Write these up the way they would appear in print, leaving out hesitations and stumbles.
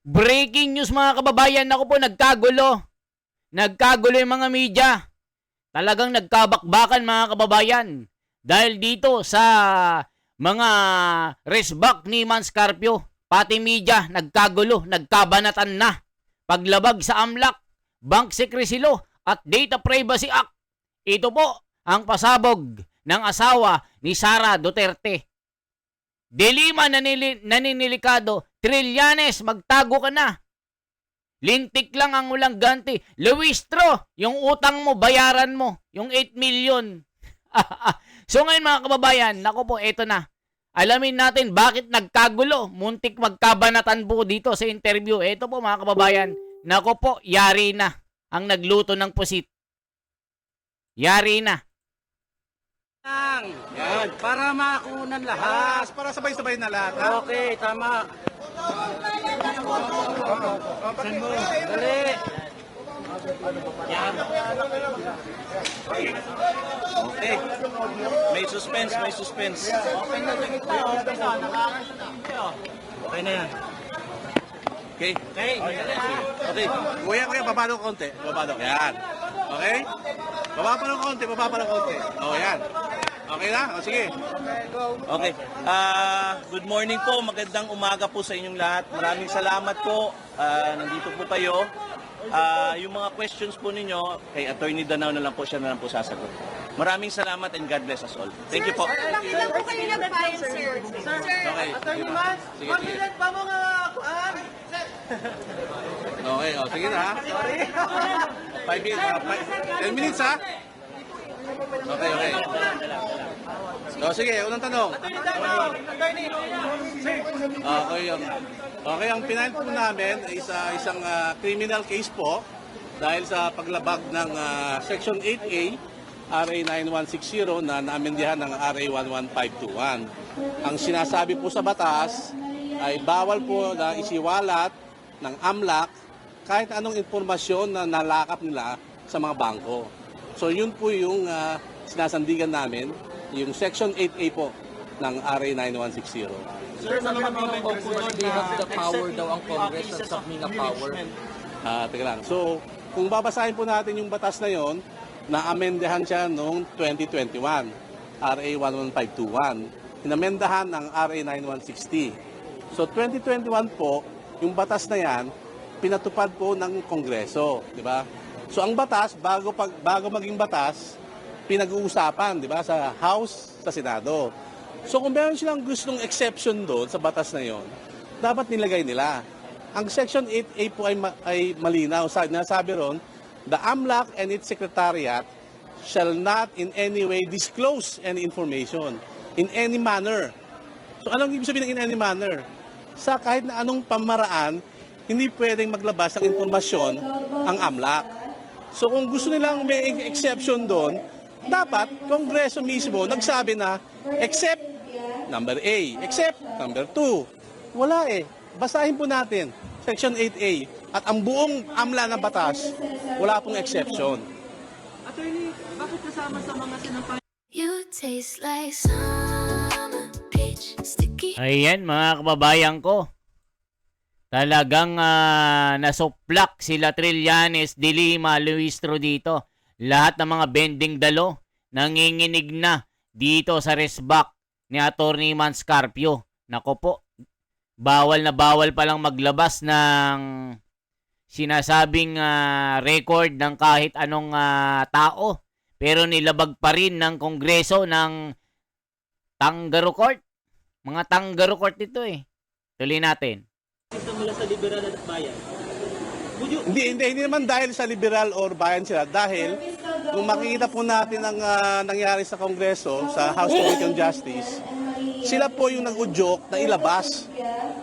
Breaking news mga kababayan, ako po nagkagulo. Nagkagulo yung mga media. Talagang nagkabakbakan mga kababayan. Dahil dito sa mga resback ni Man Scarpio, pati media nagkagulo, nagkabanatan na. Paglabag sa AMLAC, Bank Secrecy Law at Data Privacy Act. Ito po ang pasabog ng asawa ni Sara Duterte. Dilima naninilikado, Trillanes, magtago ka na. Lintik lang ang ulang ganti. Luistro, yung utang mo, bayaran mo. Yung 8 million. So ngayon mga kababayan, naku po, eto na. Alamin natin bakit nagkagulo. Muntik magkabanatan po dito sa interview. Eto po mga kababayan, naku po, yari na ang nagluto ng pusit. Yari na. Yan. Para makunan lahat. Para sabay-sabay na lahat, ha? Okay, tama. Dali. Yan. Okay. May suspense, may suspense. Okay na yan. Okay? Okay. Okay. Kuya, baba ng konti. Baba ng. Yan. Okay? Baba pa ng konti, baba pa ng konti. Oh, yan. Okay na? O, sige. Okay. Good morning po. Magandang umaga po sa inyong lahat. Maraming salamat po. Nandito po kayo. Yung mga questions po ninyo, kay Attorney Danao na lang po siya na lang po sasagot. Maraming salamat and God bless us all. Thank you po. Kailan po kayo nag-file, sir? Okay. Attorney Man, Sige, sige. mabilan pa mga kuan. Okay, o, sige na, ha? 5 minutes, 10 minutes, ha? Okay, okay. O, sige, unang tanong. Okay, ang pinail po namin is isang criminal case po dahil sa paglabag ng Section 8A, RA 9160 na naamendihan ng RA 11521. Ang sinasabi po sa batas ay bawal po na isiwalat ng AMLAC kahit anong informasyon na nalakap nila sa mga bangko. So yun po yung sinasandigan namin, yung Section 8A po ng RA 9160. Sir, sa mga Congress, they have the power daw ang Congress at subming a power. Teka lang. So, kung babasahin po natin yung batas na yon, na-amendahan siya noong 2021, RA 11521. Inamendahan ng RA 9160. So, 2021 po, yung batas na yan, pinatupad po ng Kongreso, di ba? So, ang batas, bago maging batas, pinag-uusapan, di ba, sa House, sa Senado. So kung meron silang gustong exception doon sa batas na yon, dapat nilagay nila. Ang Section 8A po ay malinaw. Nasabi ron, the AMLAC and its secretariat shall not in any way disclose any information in any manner. So anong ibig sabihin ng in any manner? Sa kahit na anong pamaraan, hindi pwedeng maglabas ng informasyon ang AMLAC. So kung gusto nilang may exception doon, dapat Kongreso mismo nagsabi na except number A, except number 2. Wala eh. Basahin po natin Section 8A at ang buong AMLA na batas, wala pong exception. Attorney, bakit kasama sa mga sinampay? You taste like summer peach sticky. Ayan mga kababayan ko. Talagang nasuplak sila Trillanes, Dilima, Luistro dito. Lahat ng mga bending dalo nanginginig na dito sa resback ni Attorney Man Scarpio. Nako po, bawal na bawal palang maglabas ng sinasabing record ng kahit anong tao. Pero nilabag pa rin ng Kongreso ng Tangaro Court. Mga Tangaro Court ito eh. Tuloy natin. Mula sa liberal at bayan. Hindi naman dahil sa liberal or bayan sila. Dahil kung makikita po natin ang nangyari sa Kongreso, sa House Committee on Justice, sila po yung nag-udyok na ilabas.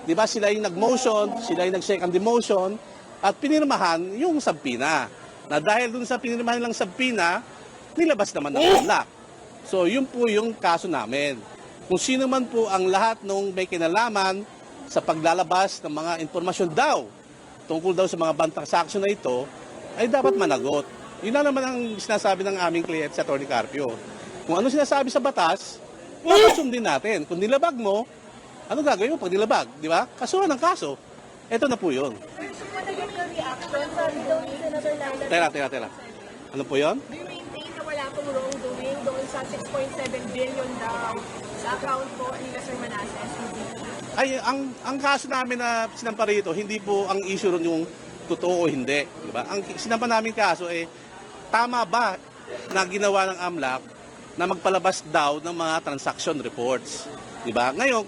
Di ba? Sila yung nag-motion, sila yung nag-second demotion, at pinirmahan yung sabpina. Na dahil dun sa pinirmahan lang sabpina, nilabas naman ng AMLAC. So yun po yung kaso namin. Kung sino man po ang lahat nung may kinalaman sa paglalabas ng mga informasyon daw, tungkol daw sa mga transaction na ito, ay dapat managot. Yun na naman ang sinasabi ng aming kliyente sa Atty. Carpio. Kung ano sinasabi sa batas, assume din natin. Kung nilabag mo, ano gagawin mo pag nilabag? Di ba? Kasuhan ng kaso. Ito na po yun. Tera. Ano po yun? Do you maintain na wala pong wrongdoing doon sa 6.7 billion daw sa account po ni Sir Manasseh? Ay, ang kaso namin na sinampa rito, hindi po ang issue ron yung totoo o hindi. Diba? Ang sinampa namin kaso tama ba na ginawa ng AMLAC na magpalabas daw ng mga transaction reports? Diba? Ngayon,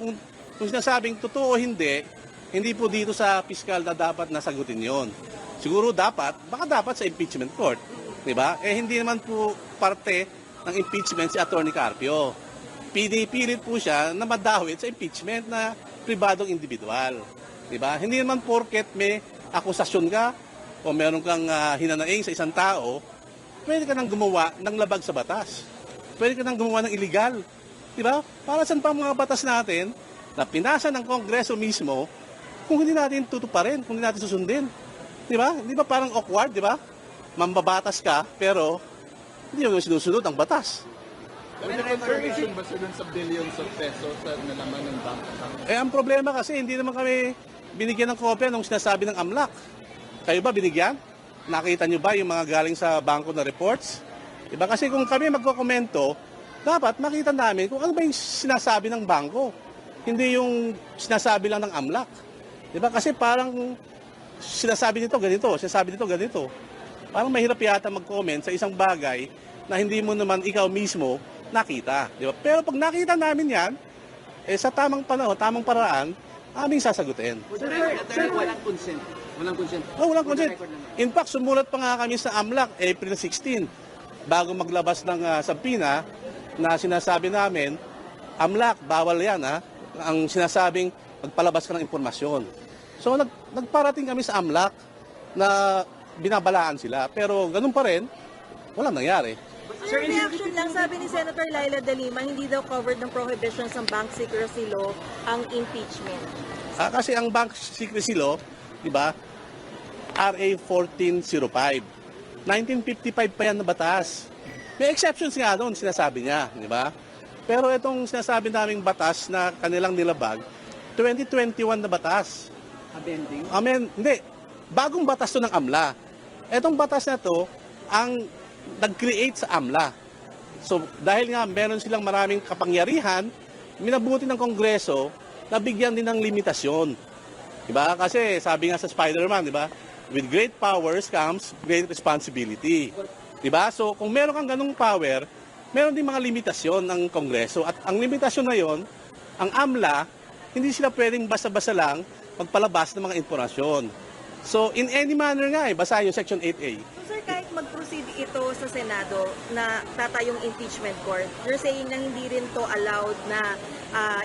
kung sinasabing totoo o hindi po dito sa fiscal na dapat nasagutin yon. Siguro baka dapat sa impeachment court. Diba? Hindi naman po parte ng impeachment si Atty. Carpio. Pinipilit po siya na madawit sa impeachment na pribadong individual. Diba? Hindi naman porket may akusasyon ka o meron kang hinanaing sa isang tao, pwede ka nang gumawa ng labag sa batas. Pwede ka nang gumawa ng illegal. Diba? Para saan pa ang mga batas natin na pinasa ng Kongreso mismo kung hindi natin tutuparin, kung hindi natin susundin. Diba? Di ba parang awkward, di ba? Mambabatas ka, pero hindi mo sinusunod ang batas. May confirmation ba sir dun sa billions of pesos na nalaman ng bank account? Ang problema kasi, hindi naman kami binigyan ng kopya nung sinasabi ng AMLAC. Kayo ba binigyan? Nakita nyo ba yung mga galing sa bangko na reports? Diba? Kasi kung kami magkokomento, dapat makita namin kung ano ba yung sinasabi ng bangko. Hindi yung sinasabi lang ng AMLAC. Diba? Kasi parang sinasabi nito ganito. Parang mahirap yata mag-comment sa isang bagay na hindi mo naman ikaw mismo nakita. Diba? Pero pag nakita namin yan, sa tamang panahon, tamang paraan, aming sasagutin. Sir, walang consent. Walang consent. Walang consent. In fact, sumulat pa nga kami sa AMLAC April 16 bago maglabas ng sabina na sinasabi namin, AMLAC, bawal yan ang sinasabing magpalabas ka ng impormasyon. So nagparating kami sa AMLAC na binabalaan sila. Pero ganun pa rin, walang nangyari. Sir, reaction lang, sabi ni Senator Laila De Lima, hindi daw covered ng prohibitions ng bank secrecy law ang impeachment. Kasi ang Bank Secrecy Law, di ba, RA 1405. 1955 pa yan na batas. May exceptions nga doon, sinasabi niya, di ba? Pero itong sinasabi naming batas na kanilang nilabag, 2021 na batas. Amending? Hindi. Bagong batas to ng AMLA. Etong batas na to, ang nag-create sa AMLA. So, dahil nga meron silang maraming kapangyarihan, minabuti ng Kongreso na bigyan din ng limitasyon. Diba? Kasi sabi nga sa Spider-Man, diba? With great powers comes great responsibility. Diba? So, kung meron kang ganung power, meron din mga limitasyon ng Kongreso. At ang limitasyon na yon, ang AMLA, hindi sila pwedeng basta-basta lang magpalabas ng mga impormasyon. So, in any manner nga, basahin yung Section 8A. So, sir, kahit mag-proceed ito sa Senado na tatayong impeachment court, you're saying na hindi rin to allowed na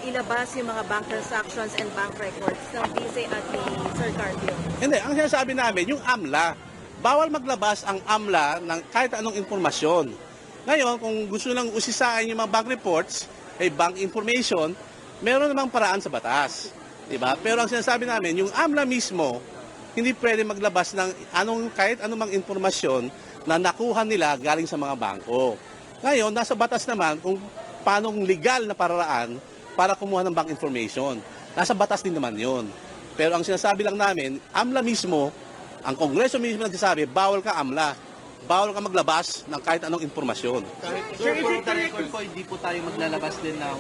ilabas yung mga bank transactions and bank records ng Vice at ni Sir Carpio? Hindi, ang sinasabi namin, yung AMLA, bawal maglabas ang AMLA ng kahit anong impormasyon. Ngayon, kung gusto lang usisain yung mga bank reports, bank information, meron namang paraan sa batas. Diba? Pero ang sinasabi namin, yung AMLA mismo, hindi pwede maglabas ng kahit anumang impormasyon na nakuha nila galing sa mga bangko. Ngayon, nasa batas naman kung paano legal na paraan para kumuha ng bank information. Nasa batas din naman yon. Pero ang sinasabi lang namin, AMLA mismo, ang Kongreso mismo nagsasabi, bawal ka AMLA. Bawal ka maglabas ng kahit anong impormasyon. Sir, for the record po, hindi po tayo maglalabas din ng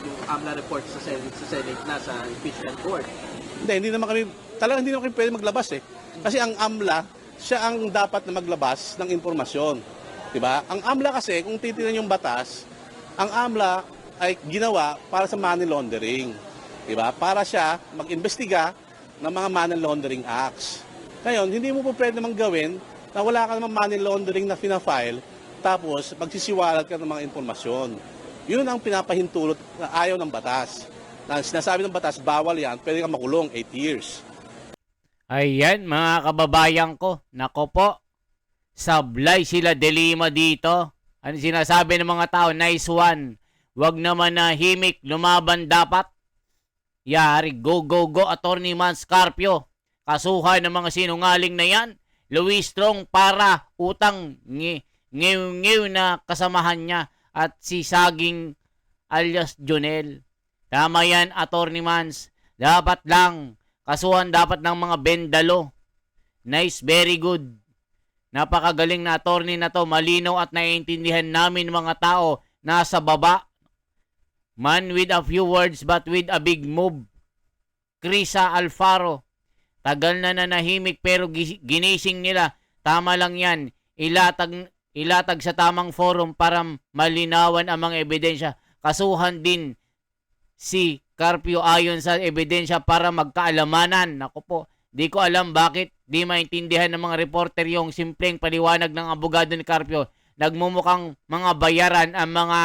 yung AMLA report sa Senate na sa impeachment court. Hindi naman kami pwede maglabas Kasi ang AMLA, siya ang dapat na maglabas ng impormasyon. Diba? Ang AMLA kasi, kung titignan yung batas, ang AMLA ay ginawa para sa money laundering. Diba? Para siya mag-imbestiga ng mga money laundering acts. Ngayon, hindi mo po pwede namang gawin na wala ka namang money laundering na fina-file, tapos magsisiwalat ka ng mga impormasyon. Yun ang pinapahintulot na ayaw ng batas. Na sinasabi ng batas, bawal yan, pwede kang makulong 8 years. Ayan, mga kababayan ko. Nako po, sablay sila De Lima dito. Ano sinasabi ng mga tao? Nice one. Wag naman na himik, lumaban dapat. Yari, go, Attorney Man Scarpio. Kasuhan ng mga sinungaling na yan. Louis Strong para utang ngiw na kasamahan niya at si Saging alias Jonel. Tama yan, Attorney Mans. Dapat lang Kasuhan dapat ng mga bendalo. Nice, very good. Napakagaling na attorney na to. Malinaw at naiintindihan namin mga tao nasa baba. Man with a few words but with a big move. Krisa Alfaro. Tagal na nanahimik pero ginising nila. Tama lang yan. Ilatag sa tamang forum para malinawan ang mga ebidensya. Kasuhan din si Carpio ayon sa ebidensya para magkaalamanan. Naku po, di ko alam bakit di maintindihan ng mga reporter yung simpleng paliwanag ng abogado ni Carpio. Nagmumukhang mga bayaran ang mga...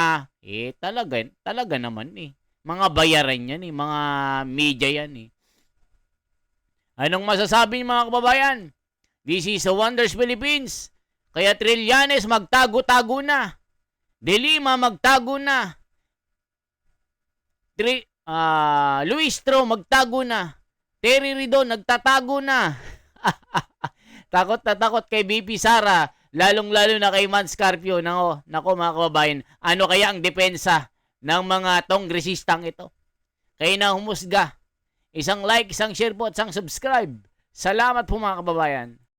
talaga naman eh. Mga bayaran yan eh. Mga media yan eh. Anong masasabi niyo mga kababayan? This is the Wonders Philippines. Kaya Trillanes magtago-tago na. De Lima magtago na. Luistro magtago na. Terry Ridon nagtatago na. Takot na takot kay BP Sara. Lalong-lalo na kay Man Scarpio. Nako mga kababayan. Ano kaya ang depensa ng mga tongresistang ito? Kayo na humusga. Isang like, isang share po at isang subscribe. Salamat po mga kababayan.